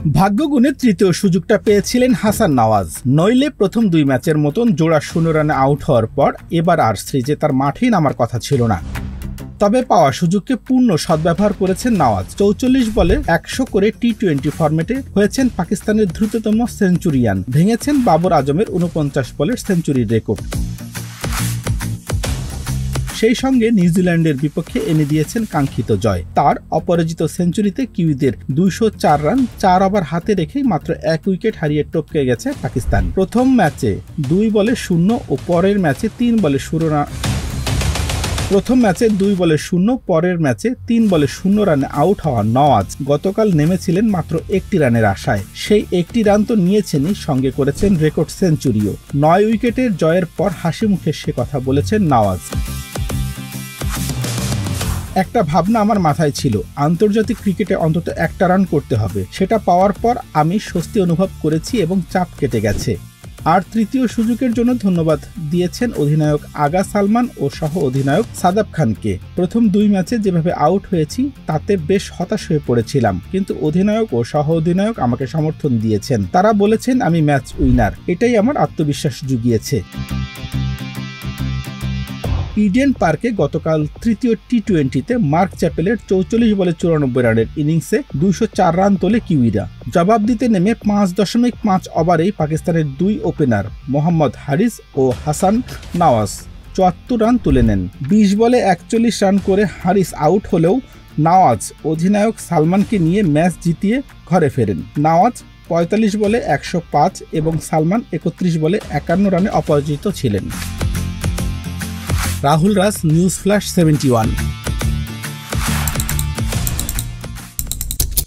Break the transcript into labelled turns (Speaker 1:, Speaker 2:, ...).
Speaker 1: ভাগ্যগুণে তৃতীয় সুযোগটা পেয়েছিলেন হাসান নওয়াজ, নইলে প্রথম 2 ম্যাচের মতন জোড়া 0 রানে আউট হওয়ার পর এবার আর সিরিজে তার মাঠেই নামার কথা ছিল না। তবে পাওয়া সুযোগকে পূর্ণ সদ্ব্যবহার করেছেন নওয়াজ। 44 বলে 100 করে টি-20 ফরম্যাটে হয়েছেন পাকিস্তানের দ্রুততম সেঞ্চুরিয়ান, ভেঙেছেন বাবর আজমের 49 বলের সেঞ্চুরির রেকর্ড। সেই সঙ্গে নিউজিল্যান্ডের বিপক্ষে এনে দিয়েছেন কাঙ্ক্ষিত জয়। তার অপরাজিত সেঞ্চুরিতে কিউইদের 204 রান 4 ওভার হাতে রেখেই মাত্র 1 উইকেট হারিয়ে টপকে গেছে পাকিস্তান। প্রথম ম্যাচে 2 বলে 0 ও পরের ম্যাচে 3 বলে 0 রানে আউট হওয়া নওয়াজ গতকাল নেমেছিলেন মাত্র 1টি রানের আশায়। সেই 1টি রান তো নিয়েছেনই, সঙ্গে করেছেন রেকর্ড সেঞ্চুরিও। 9 উইকেটের জয়ের পর হাসি মুখে সে কথা বলেছেন নওয়াজ। একটা ভাবনা আমার মাথায় ছিল, আন্তর্জাতিক ক্রিকেটে অন্তত 1টা রান করতে হবে। সেটা পাওয়ার পর আমি স্বস্তি অনুভব করেছি এবং চাপ কেটে গেছে। আর তৃতীয় সুযোগের জন্য ধন্যবাদ দিয়েছেন অধিনায়ক আগা সালমান ও সহ অধিনায়ক সাদাব খানকে। প্রথম 2 ম্যাচে যেভাবে আউট হয়েছি তাতে বেশ হতাশ হয়ে পড়েছিলাম, কিন্তু অধিনায়ক ও সহ অধিনায়ক আমাকে সমর্থন দিয়েছেন। তারা বলেছেন আমি ম্যাচ উইনার, এটাই আমার আত্মবিশ্বাস জুগিয়েছে। ইডেন পার্কে গতকাল তৃতীয় টি-20তে মার্ক চ্যাপেলের 44 বলে 94 রানের ইনিংসে 204 রান তোলে কিউইরা। জবাব দিতে নেমে 5.5 ওভারেই পাকিস্তানের 2 ওপেনার মোহাম্মদ হারিস ও হাসান নওয়াজ 74 রান তুলে নেন। 20 বলে 41 রান করে হারিস আউট হলেও নওয়াজ অধিনায়ক সালমানকে নিয়ে ম্যাচ জিতিয়ে ঘরে ফেরেন। নওয়াজ 45 বলে 105 এবং সালমান 31 বলে 51 রানে অপরাজিত ছিলেন। রাহুল রাজ, নিউজ ফ্ল্যাশ 71।